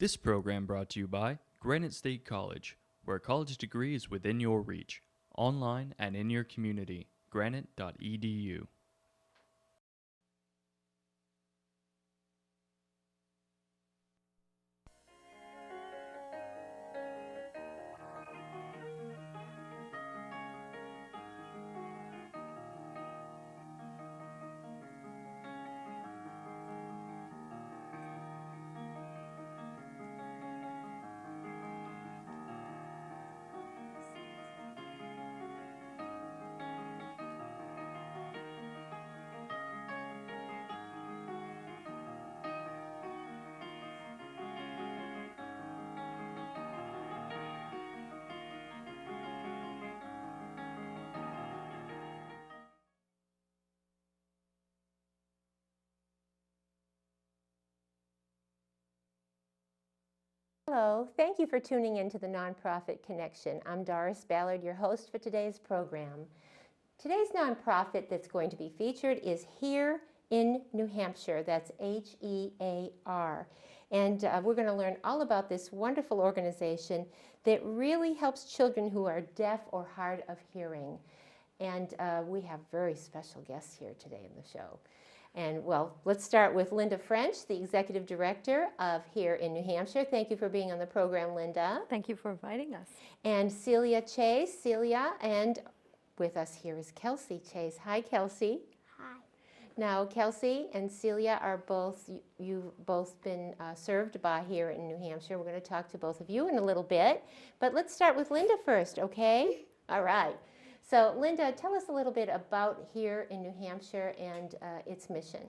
This program brought to you by Granite State College, where a college degree is within your reach. Online and in your community. Granite.edu. Hello, thank you for tuning in to the Nonprofit Connection. I'm Doris Ballard, your host for today's program. Today's nonprofit that's going to be featured is HEAR in New Hampshire. That's HEAR. And we're going to learn all about this wonderful organization that really helps children who are deaf or hard of hearing. And we have very special guests here today in the show. And well, let's start with Linda French, the Executive Director of HEAR in New Hampshire. Thank you for being on the program, Linda. Thank you for inviting us. And Celia Chase, and with us here is Kelsey Chase. Hi, Kelsey. Hi. Now, Kelsey and Celia are both, you've both been served by HEAR in New Hampshire. We're going to talk to both of you in a little bit. But let's start with Linda first, okay? All right. So, Linda, tell us a little bit about HEAR in New Hampshire and its mission.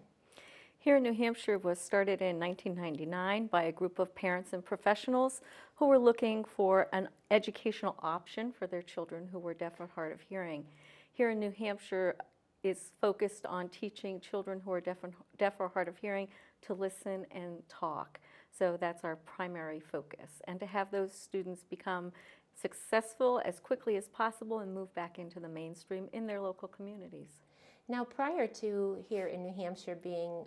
HEAR in New Hampshire was started in 1999 by a group of parents and professionals who were looking for an educational option for their children who were deaf or hard of hearing. HEAR in New Hampshire is focused on teaching children who are deaf or hard of hearing to listen and talk. So that's our primary focus, and to have those students become successful as quickly as possible and move back into the mainstream in their local communities. Now, prior to HEAR in New Hampshire being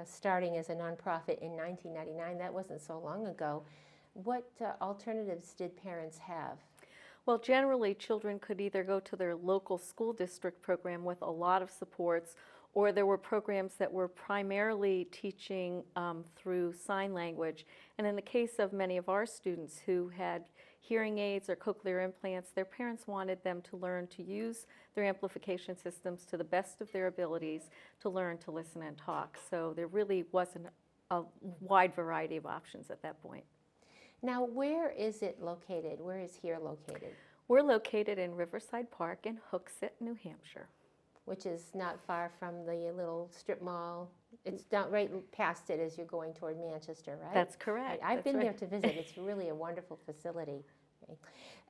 starting as a nonprofit in 1999, that wasn't so long ago, what alternatives did parents have? Well, generally, children could either go to their local school district program with a lot of supports, or there were programs that were primarily teaching through sign language. And in the case of many of our students who had hearing aids or cochlear implants, their parents wanted them to learn to use their amplification systems to the best of their abilities to learn to listen and talk. So there really wasn't a wide variety of options at that point. Now, where is it located? Where is HEAR located? We're located in Riverside Park in Hooksett, New Hampshire. Which is not far from the little strip mall. It's down right past it as you're going toward Manchester, right? That's correct. I've been there to visit. It's really a wonderful facility. Okay.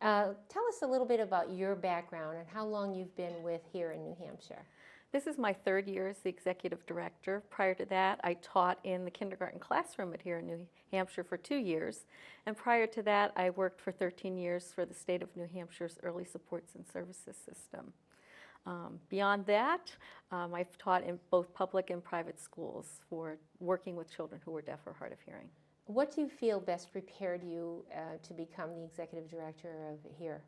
Tell us a little bit about your background and how long you've been with HEAR in New Hampshire. This is my third year as the executive director. Prior to that, I taught in the kindergarten classroom at HEAR in New Hampshire for 2 years. And prior to that, I worked for 13 years for the state of New Hampshire's Early Supports and Services System. Beyond that, I've taught in both public and private schools for working with children who are deaf or hard of hearing. What do you feel best prepared you to become the executive director of HEAR?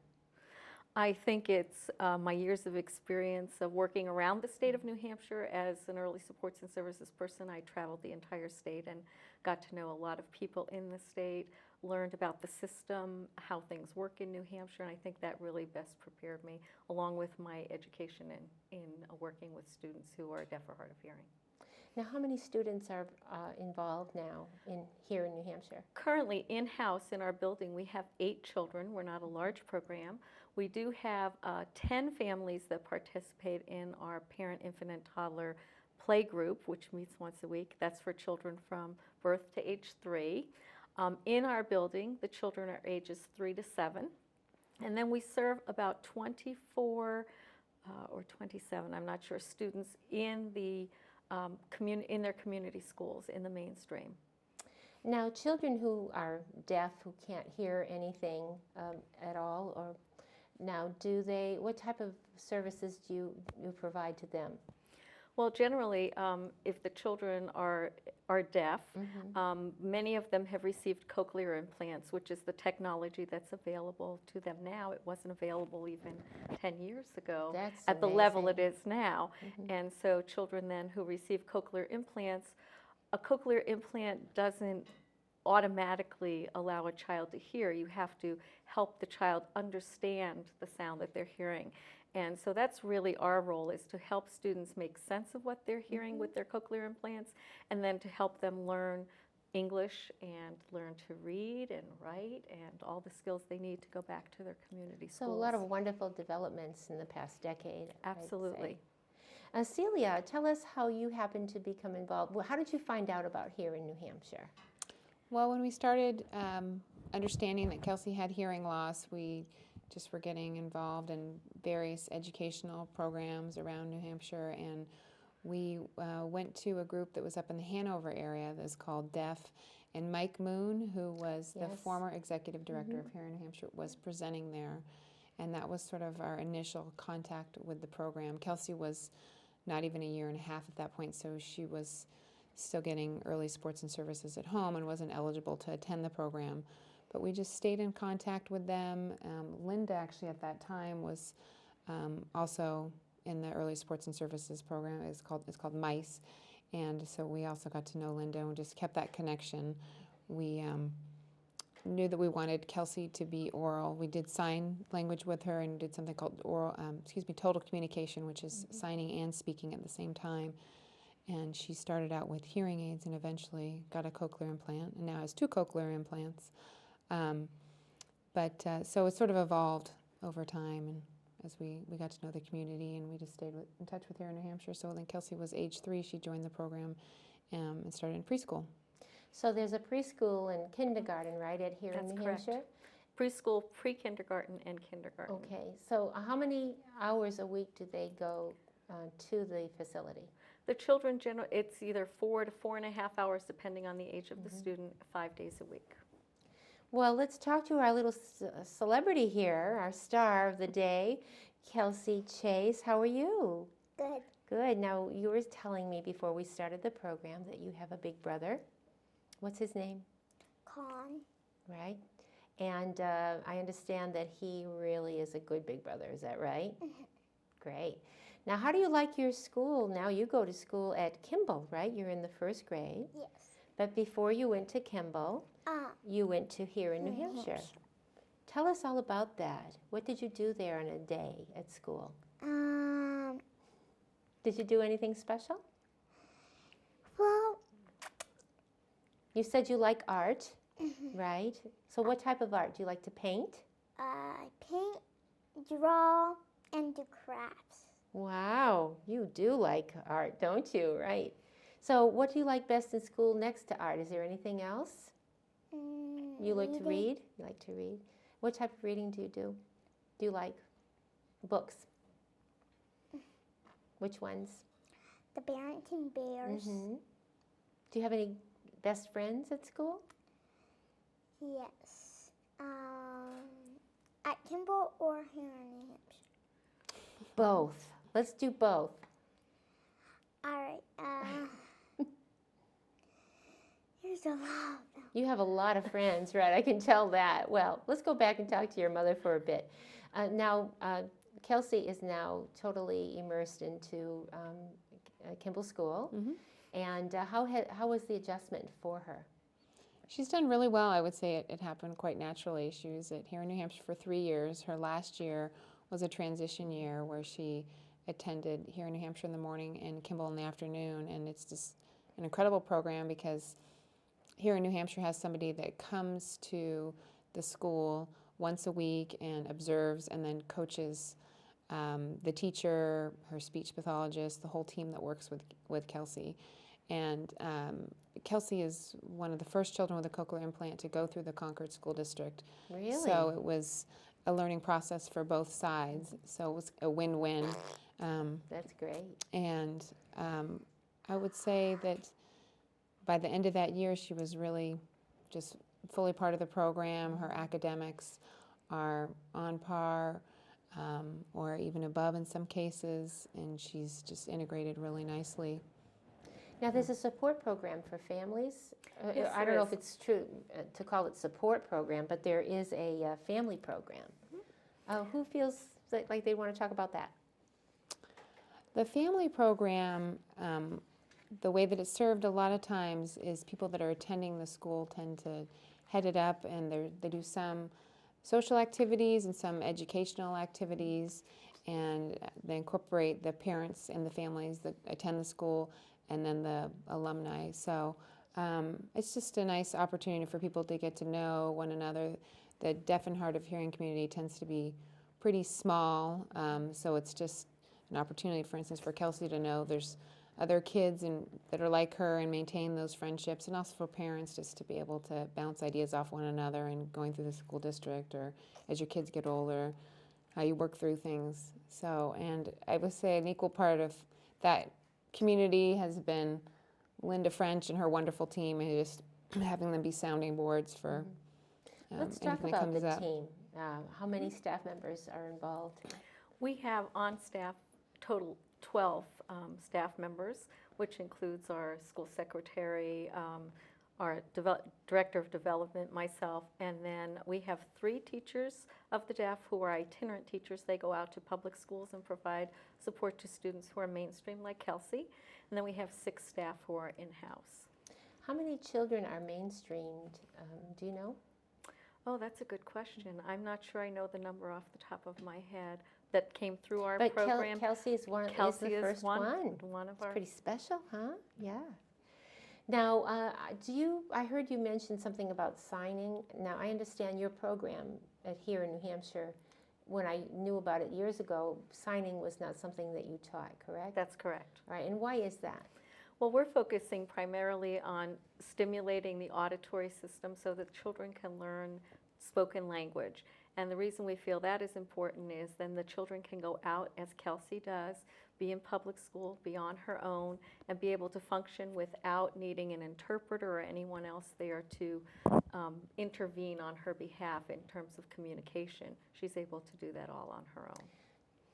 I think it's my years of experience of working around the state of New Hampshire as an early supports and services person. I traveled the entire state and got to know a lot of people in the state, learned about the system, how things work in New Hampshire, and I think that really best prepared me, along with my education in working with students who are deaf or hard of hearing. Now, how many students are involved now HEAR in New Hampshire? Currently, in-house in our building, we have 8 children. We're not a large program. We do have 10 families that participate in our parent, infant, and toddler play group, which meets once a week. That's for children from birth to age 3. In our building, the children are ages 3 to 7. And then we serve about 24 or 27, I'm not sure, students in the in their community schools in the mainstream. Now, children who are deaf, who can't hear anything at all, or now what type of services do you provide to them? Well, generally, if the children are deaf, many of them have received cochlear implants, which is the technology that's available to them now. It wasn't available even 10 years ago That's at the level it amazing. is now. And so children then who receive cochlear implants, a cochlear implant doesn't automatically allow a child to hear. You have to help the child understand the sound that they're hearing. And so that's really our role, is to help students make sense of what they're hearing with their cochlear implants, and then to help them learn English and learn to read and write and all the skills they need to go back to their community schools. So a lot of wonderful developments in the past decade. Absolutely. Celia, tell us how you happened to become involved. Well, how did you find out about HEAR in New Hampshire? Well, when we started understanding that Kelsey had hearing loss, we just were getting involved in various educational programs around New Hampshire, and we went to a group that was up in the Hanover area that was called Deaf, and Mike Moon, who was the former executive director of HEAR in New Hampshire, was presenting there, and that was sort of our initial contact with the program. Kelsey was not even a year and a half at that point, so she was still getting early sports and services at home and wasn't eligible to attend the program. But we just stayed in contact with them. Linda actually at that time was also in the early sports and services program. It's called MICE, and so we also got to know Linda and we just kept that connection. We knew that we wanted Kelsey to be oral. We did sign language with her and did something called total communication, which is signing and speaking at the same time. And she started out with hearing aids and eventually got a cochlear implant, and now has 2 cochlear implants. So it sort of evolved over time, and as we got to know the community, and we just stayed in touch with HEAR in New Hampshire. So when Kelsey was age 3, she joined the program and started in preschool. So there's a preschool and kindergarten, right, at HEAR in New Hampshire? Preschool, pre-kindergarten, and kindergarten. Okay, so how many hours a week do they go to the facility? The children, it's either 4 to 4.5 hours, depending on the age of the student, 5 days a week. Well, let's talk to our little celebrity here, our star of the day, Kelsey Chase. How are you? Good. Good. Now, you were telling me before we started the program that you have a big brother. What's his name? Con. Right. And I understand that he really is a good big brother. Is that right? Great. Now, how do you like your school? Now you go to school at Kimball, right? You're in the 1st grade. Yes. But before you went to Kimball, you went to HEAR in New Hampshire. Tell us all about that. What did you do there on a day at school? Did you do anything special? Well, you said you like art, right? So what type of art? Do you like to paint? paint, draw, and do crafts. Wow, you do like art, don't you? Right. So what do you like best in school next to art? Is there anything else? You like to read? You like to read? What type of reading do you do? Do you like books? Which ones? The Barrington Bears. Do you have any best friends at school? Yes. At Kimball or here in New Hampshire? Both. Let's do both. All right. There's a lot of them. You have a lot of friends, right? I can tell that. Well, let's go back and talk to your mother for a bit. Now, Kelsey is now totally immersed into Kimball School. And how was the adjustment for her? She's done really well. I would say it happened quite naturally. She was at HEAR in New Hampshire for 3 years. Her last year was a transition year where she attended HEAR in New Hampshire in the morning and Kimball in the afternoon. And it's just an incredible program because HEAR in New Hampshire has somebody that comes to the school once a week and observes and then coaches the teacher, her speech pathologist, the whole team that works with Kelsey. And Kelsey is one of the first children with a cochlear implant to go through the Concord School District. Really? So it was a learning process for both sides. So it was a win-win. That's great. And I would say that by the end of that year, she was really just fully part of the program. Her academics are on par. or even above in some cases, and she's just integrated really nicely. Now, there's a support program for families. Yes, I don't there know is. if it's true to call it support program, but there is a family program. Who feels like they want to talk about that? The family program, the way that it's served a lot of times is people that are attending the school tend to head it up, and they do some social activities and some educational activities, and they incorporate the parents and the families that attend the school and then the alumni. So it's just a nice opportunity for people to get to know one another. The deaf and hard of hearing community tends to be pretty small, so it's just an opportunity, for instance, for Kelsey to know there's other kids that are like her and maintain those friendships, and also for parents just to be able to bounce ideas off one another and going through the school district, or as your kids get older, how you work through things. So, and I would say an equal part of that community has been Linda French and her wonderful team, and just having them be sounding boards for Let's talk anything that about comes the up. team. How many staff members are involved? We have on staff total 12 staff members, which includes our school secretary, our director of development, myself, and then we have 3 teachers of the deaf who are itinerant teachers. They go out to public schools and provide support to students who are mainstream, like Kelsey. And then we have 6 staff who are in-house. How many children are mainstreamed? Do you know? Oh, that's a good question. I'm not sure I know the number off the top of my head that came through our But program. Kelsey is Kelsey the is first one. one of our. Pretty special, huh? Yeah. Now, I heard you mention something about signing. Now, I understand your program at HEAR in New Hampshire. When I knew about it years ago, signing was not something that you taught, correct? That's correct. All right, and why is that? Well, we're focusing primarily on stimulating the auditory system so that children can learn spoken language. And the reason we feel that is important is then the children can go out, as Kelsey does, be in public school, be on her own, and be able to function without needing an interpreter or anyone else there to intervene on her behalf in terms of communication. She's able to do that all on her own.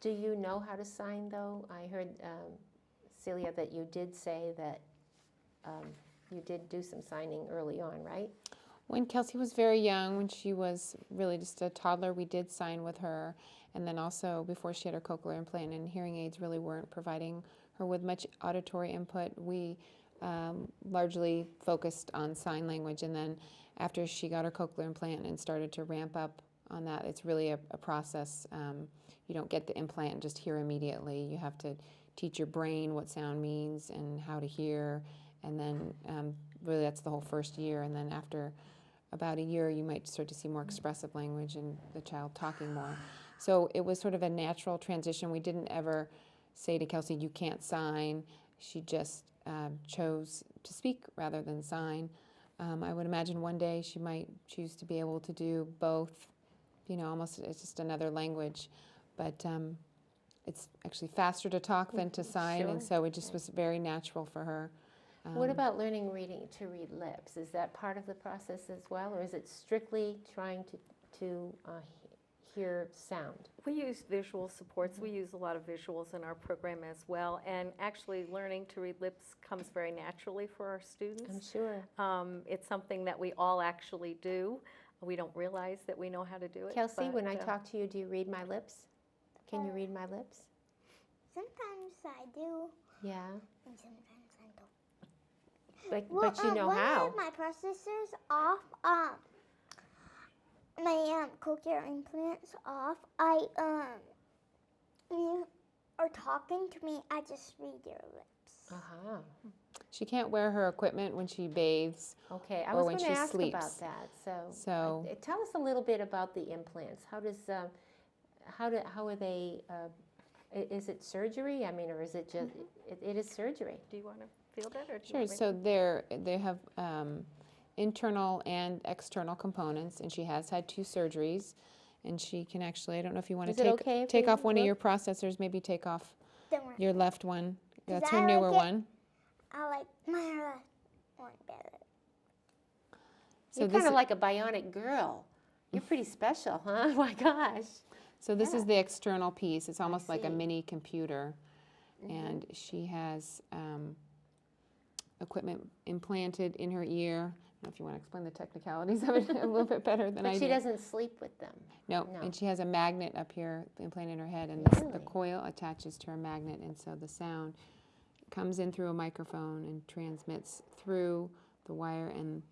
Do you know how to sign, though? I heard, Celia, that you did say that you did do some signing early on, right? When Kelsey was very young, when she was really just a toddler, we did sign with her. And then also before she had her cochlear implant, and hearing aids really weren't providing her with much auditory input, we largely focused on sign language. And then after she got her cochlear implant and started to ramp up on that, it's really a process. You don't get the implant and just hear immediately. You have to teach your brain what sound means and how to hear. And then really that's the whole first year. And then after about a year, you might start to see more expressive language and the child talking more. So it was sort of a natural transition. We didn't ever say to Kelsey, you can't sign. She just chose to speak rather than sign. I would imagine one day she might choose to be able to do both, you know, almost it's just another language. But it's actually faster to talk than to sign, Sure. and so it just was very natural for her. What about learning to read lips? Is that part of the process as well, or is it strictly trying to hear sound? We use visual supports. We use a lot of visuals in our program as well. And actually learning to read lips comes very naturally for our students. I'm sure. It's something that we all actually do. We don't realize that we know how to do it. Kelsey, when I but, talk to you, do you read my lips? Can you read my lips? Sometimes I do, Yeah. and sometimes I don't. But you know when I how. have my processors off, my cochlear implants off, you are talking to me, I just read your lips. Uh-huh. She can't wear her equipment when she bathes. Okay, I Or was when going to she ask sleeps. about that. So- Tell us a little bit about the implants. How are they? Is it surgery? I mean, or is it just? It is surgery. Do you want to feel that? Or do you Sure. want me So they have internal and external components, and she has had 2 surgeries, and she can actually. I don't know if you want Is to it okay if take we off one of look? your processors. Maybe take off Don't worry. your left one. That's her I like newer it. one. I like my left one better. So You're this kind of like a bionic girl. You're pretty special, huh? Oh my gosh. So this is Yeah. the external piece. It's almost like a see. mini computer. And she has equipment implanted in her ear. I don't know if you want to explain the technicalities of it a little bit better than I But do. she doesn't sleep with them. No, No. and she has a magnet up here implanted in her head, and the Really? coil attaches to her magnet, and so the sound comes in through a microphone and transmits through the wire and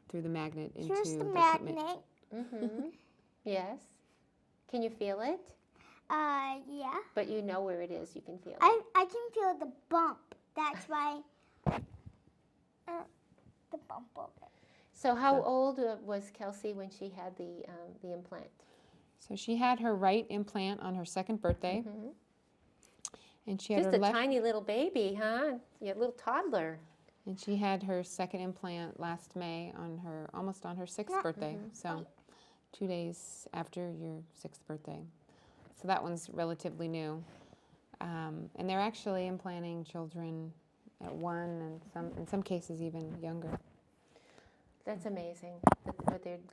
through the magnet into Here's the equipment. magnet. Mm-hmm. Yes. Can you feel it? Yeah. But you know where it is. You can feel it. I can feel the bump. That's why the bump of it. So how old was Kelsey when she had the implant? So she had her right implant on her 2nd birthday, Mhm. and she had Just her a left, tiny little baby, huh? You're a little toddler. and she had her 2nd implant last May on her almost on her 6th birthday. So 2 days after your 6th birthday. So that one's relatively new, and they're actually implanting children at 1, and in some cases even younger. That's amazing.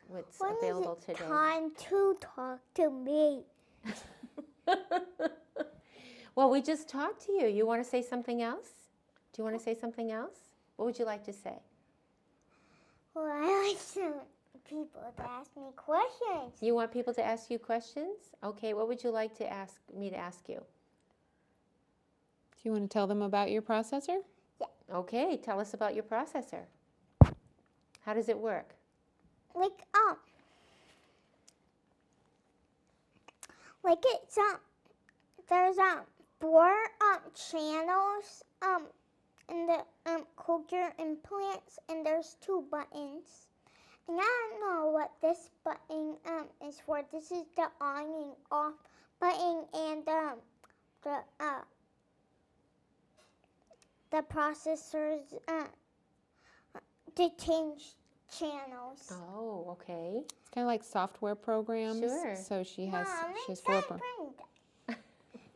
What's When available is it today. time to talk to me? Well, we just talked to you. You want to say something else? Do you want to say something else? What would you like to say? Well, I like some people to ask me questions. You want people to ask you questions? Okay, what would you like to ask me to ask you? Do you want to tell them about your processor? Okay, tell us about your processor. How does it work? Like it's there's 4 channels in the cochlear implants, and there's 2 buttons. And I don't know what this button is for. This is the on and off button, and the processors to change channels. Oh, okay. It's kind of like software programs. Sure. So she has Mom, she has it's 4 not funny.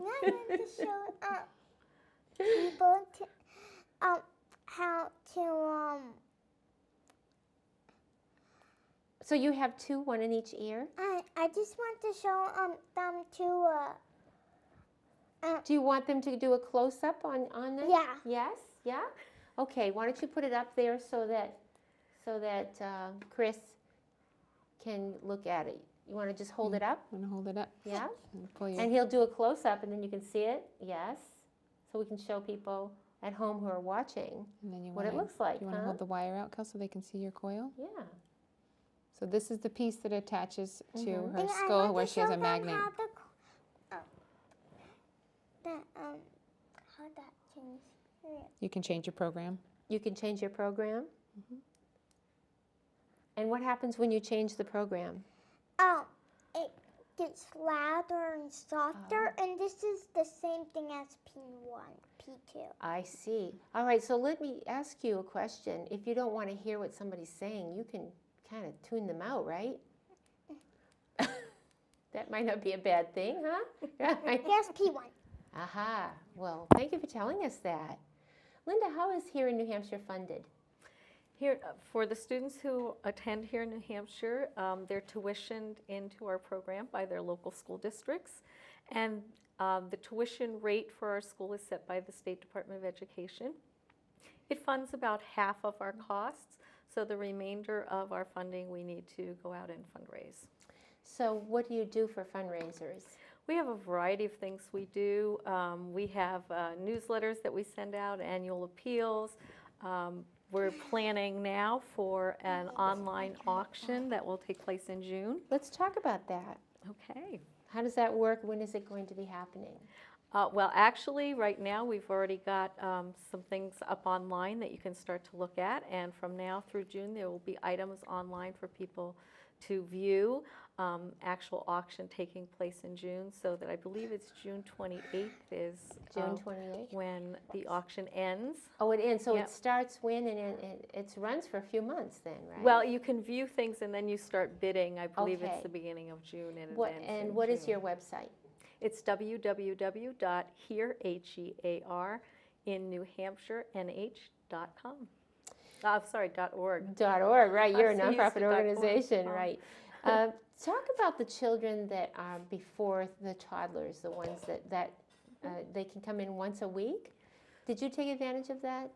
Now I want to show people to, how to So you have 2, one in each ear? I just want to show them to Do you want them to do a close-up on it? yeah. Yes? Yeah? Okay, why don't you put it up there so that Chris can look at it. You want to just hold it up? I'm going to hold it up. Yeah? And pull your, And he'll do a close-up and then you can see it. Yes? So we can show people at home who are watching and then you what want it looks like, you want to huh? hold the wire out, Kel, so they can see your coil. Yeah. So this is the piece that attaches to Mhm. her And I skull want where to she has show a them magnet. How that changes. You can change your program. You can change your program. And what happens when you change the program? It gets louder and softer, and this is the same thing as P1, P2. I see. All right, so let me ask you a question. If you don't want to hear what somebody's saying, you can kind of tune them out, right? That might not be a bad thing, huh? Here's P1. Aha. Well, thank you for telling us that. Linda, how is HEAR in New Hampshire funded? Here, for the students who attend here in New Hampshire, they're tuitioned into our program by their local school districts. And the tuition rate for our school is set by the State Department of Education. It funds about half of our costs, so the remainder of our funding we need to go out and fundraise. So what do you do for fundraisers? We have a variety of things we do. We have newsletters that we send out, annual appeals. We're planning now for an online auction that will take place in June. Let's talk about that. Okay. How does that work? When is it going to be happening? Well, actually, right now we've already got some things up online that you can start to look at, and from now through June there will be items online for people to view. Actual auction taking place in June, so that I believe it's June 28th is June 28th? when the auction ends. Oh, it ends. So Yep. it starts when and it runs for a few months then, right? Well, you can view things and then you start bidding. I believe Okay. it's the beginning of June and it What, ends and in what is June. your website? It's www.hearinnewhampshire.org. .org, right? You're a I'm so used nonprofit to .org. organization, right? Talk about the children that are before the toddlers, the ones that they can come in once a week. Did you take advantage of that?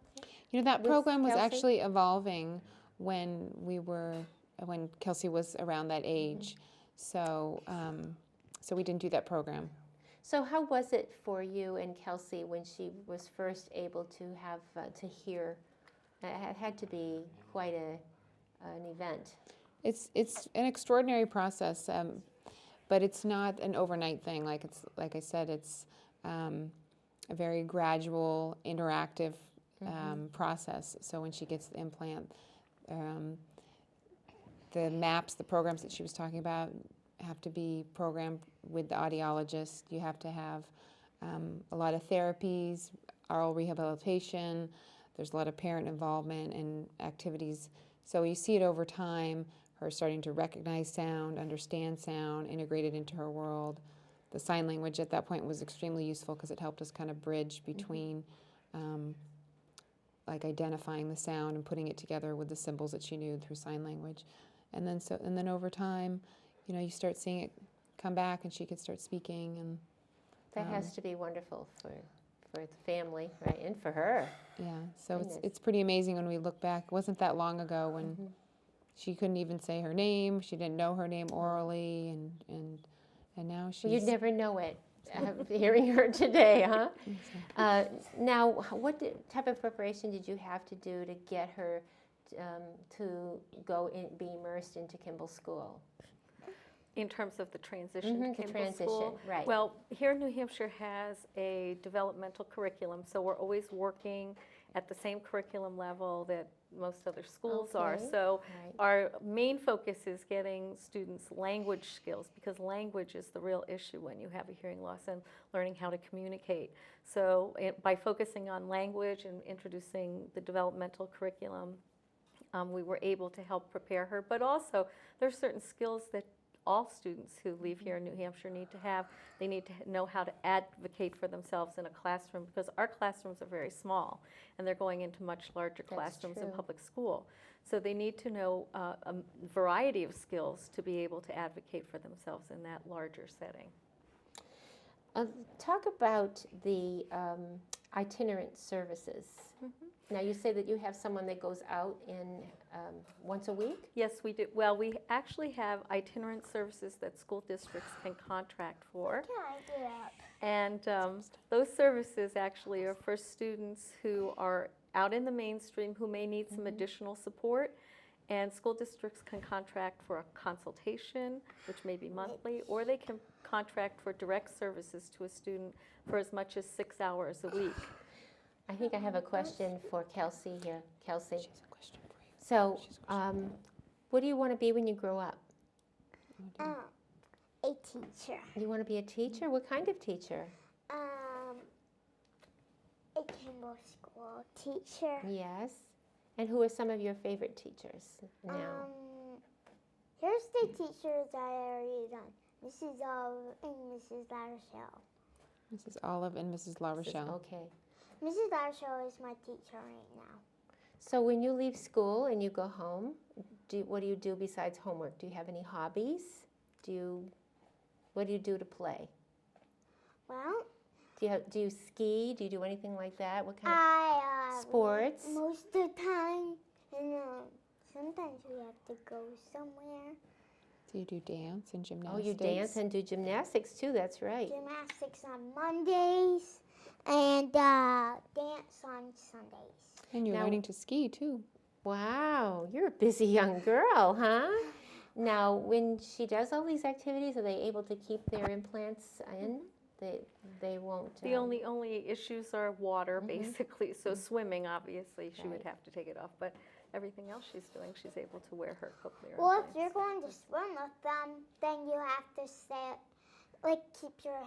You know, that With program was Kelsey? actually evolving when Kelsey was around that age. So, so we didn't do that program. So how was it for you and Kelsey when she was first able to have to hear? It had to be quite an event. It's an extraordinary process, but it's not an overnight thing. Like I said, it's a very gradual, interactive process. So when she gets the implant, the maps, the programs that she was talking about, have to be programmed with the audiologist. You have to have a lot of therapies, oral rehabilitation. There's a lot of parent involvement and activities. So you see it over time, her starting to recognize sound, understand sound, integrate it into her world. The sign language at that point was extremely useful because it helped us kind of bridge between like identifying the sound and putting it together with the symbols that she knew through sign language. And then over time, you know, you start seeing it come back and she could start speaking. And That has to be wonderful for the family, right, and for her. yeah, so Goodness. it's pretty amazing when we look back. It wasn't that long ago when she couldn't even say her name. She didn't know her name orally, and now she's... Well, you'd never know it, hearing her today, huh? Now, what type of preparation did you have to do to get her to be immersed into Kimball School? In terms of the transition to The Kimball transition, School? right. Well, here in New Hampshire has a developmental curriculum, so we're always working at the same curriculum level that most other schools are. Okay, So right. our main focus is getting students language skills, because language is the real issue when you have a hearing loss, and learning how to communicate. So by focusing on language and introducing the developmental curriculum, we were able to help prepare her. But also, there are certain skills that all students who leave here in New Hampshire need to have. They need to know how to advocate for themselves in a classroom, because our classrooms are very small and they're going into much larger classrooms in true. public school. So they need to know a variety of skills to be able to advocate for themselves in that larger setting. Talk about the itinerant services. Now, you say that you have someone that goes out in once a week? Yes, we do. Well, we actually have itinerant services that school districts can contract for. Can I do that? And those services actually are for students who are out in the mainstream who may need some additional support. And school districts can contract for a consultation, which may be monthly, or they can contract for direct services to a student for as much as 6 hours a week. I think I have a question for Kelsey here. Kelsey. She has a question for you. So, what do you want to be when you grow up? A teacher. You want to be a teacher? What kind of teacher? A Kimball School teacher. Yes. And who are some of your favorite teachers now? Here's the teachers I already done. Mrs. Olive and Mrs. LaRochelle. Mrs. Olive and Mrs. La Rochelle. Okay. Mrs. LaRochelle is my teacher right now. So when you leave school and you go home, what do you do besides homework? Do you have any hobbies? What do you do to play? Well, Do you ski? Do you do anything like that? What kind of sports? Most of the time, and sometimes we have to go somewhere. Do you do dance and gymnastics? Oh, you dance and do gymnastics too, that's right. Gymnastics on Mondays and dance on Sundays. And you're Now- learning to ski too. Wow, you're a busy young girl, huh? Now, when she does all these activities, are they able to keep their implants in? They won't. The only issues are water, basically. So swimming, obviously, she would have to take it off. But everything else she's doing, she's able to wear her cochlear Well, if implants. you're going to swim with them, then you have to keep your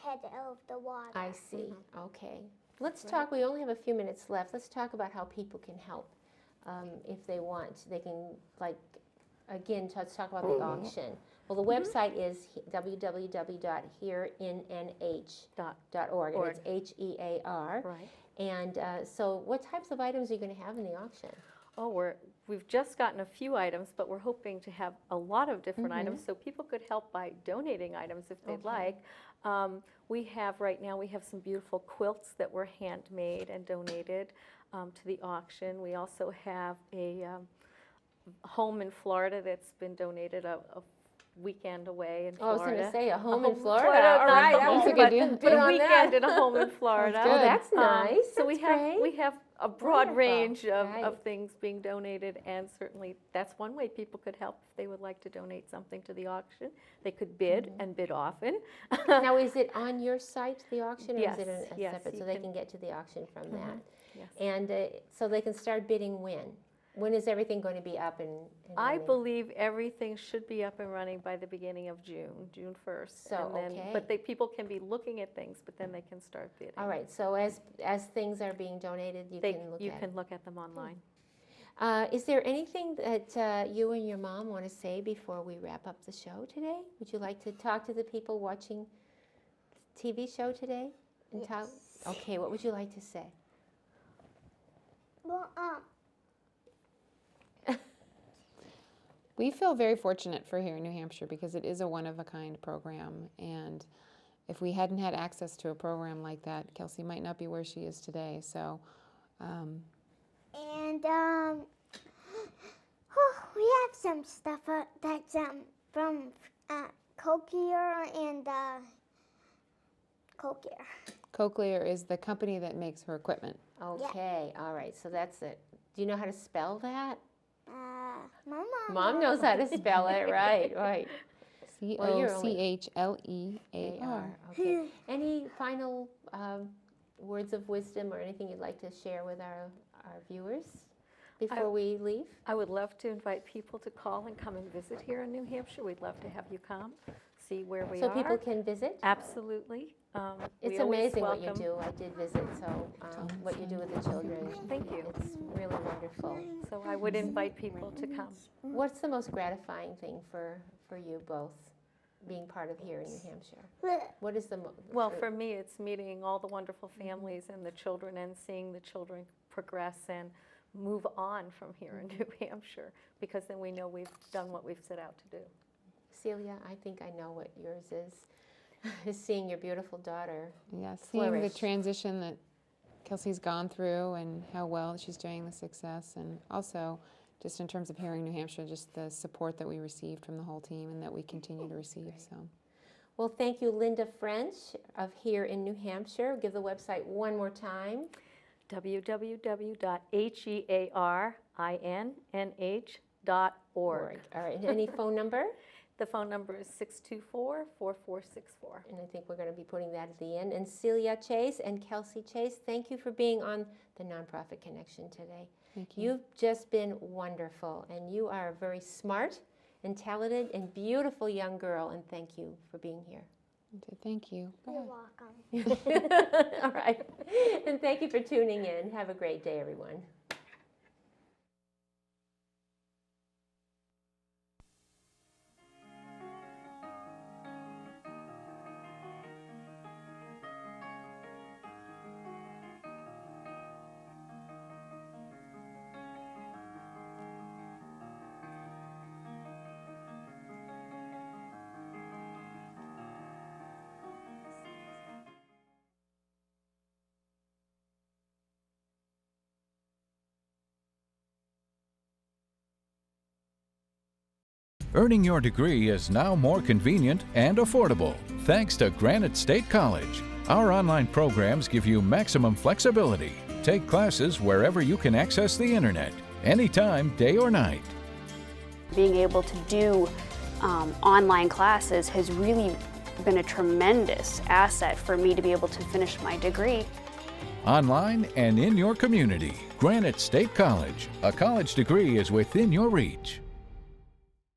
head out of the water. I see. Okay. Let's talk. We only have a few minutes left. Let's talk about how people can help if they want. They can, again, let's talk about the auction. Well, the website is www.hearinh.org, and it's HEAR. Right. And so what types of items are you going to have in the auction? Oh, we're we've just gotten a few items, but we're hoping to have a lot of different items, so people could help by donating items if they'd like. We have, right now, we have some beautiful quilts that were handmade and donated to the auction. We also have a home in Florida that's been donated a weekend away in Oh, I was Florida. going to say a home in Florida. Florida. All Not right, the that was a home, good but- deal. but Put a on weekend that. in a home in Florida. Oh, that's nice. So That's we great. have a broad Wonderful. range of Right. things being donated, and certainly that's one way people could help if they would like to donate something to the auction. They could bid and bid often. Now, is it on your site, the auction, or Yes, is it a yes, separate, you so they can- can get to the auction from that? Yes. And so they can start bidding when? When is everything going to be up and I running? believe everything should be up and running by the beginning of June, June 1st. So, and then, okay. But people can be looking at things, but then they can start bidding. All right, so as things are being donated, you can look You at can look at them online. Is there anything that you and your mom want to say before we wrap up the show today? Would you like to talk to the people watching the TV show today? And talk? Okay, what would you like to say? Well, We feel very fortunate for here in New Hampshire because it is a one-of-a-kind program, and if we hadn't had access to a program like that, Kelsey might not be where she is today. So, and we have some stuff that's from Cochlear and Cochlear. Cochlear is the company that makes her equipment. Okay, all right, so that's it. Do you know how to spell that? My Mom knows how to spell it, right, right. Well, you're only- Cochlear. Okay. Any final words of wisdom or anything you'd like to share with our viewers before we leave? I would love to invite people to call and come and visit here in New Hampshire. We'd love to have you come, see where we So are. people can visit? Absolutely. It's we always amazing what you welcome- do. I did visit, so what you do with the children. Thank you. It's really wonderful. So I would invite people to come. What's the most gratifying thing for you both, being part of here in New Hampshire? What is the Well, for me, it's meeting all the wonderful families and the children and seeing the children progress and move on from here in New Hampshire, because then we know we've done what we've set out to do. Celia, I think I know what yours is seeing your beautiful daughter. Yeah, seeing the flourish. transition that Kelsey's gone through and how well she's doing, the success, and also just in terms of here in New Hampshire, just the support that we received from the whole team and that we continue to receive. So, Well, thank you, Linda French of Here in New Hampshire. Give the website one more time. www.herinnh.org. All right, and any phone number? The phone number is 624-4464. And I think we're going to be putting that at the end. And Celia Chase and Kelsey Chase, thank you for being on the Nonprofit Connection today. thank you. You've just been wonderful, and you are a very smart and talented and beautiful young girl, and thank you for being here. Thank you. You're welcome. All right, and thank you for tuning in. Have a great day, everyone. Earning your degree is now more convenient and affordable thanks to Granite State College. Our online programs give you maximum flexibility. Take classes wherever you can access the internet, anytime, day or night. Being able to do online classes has really been a tremendous asset for me to be able to finish my degree. Online and in your community, Granite State College. A college degree is within your reach.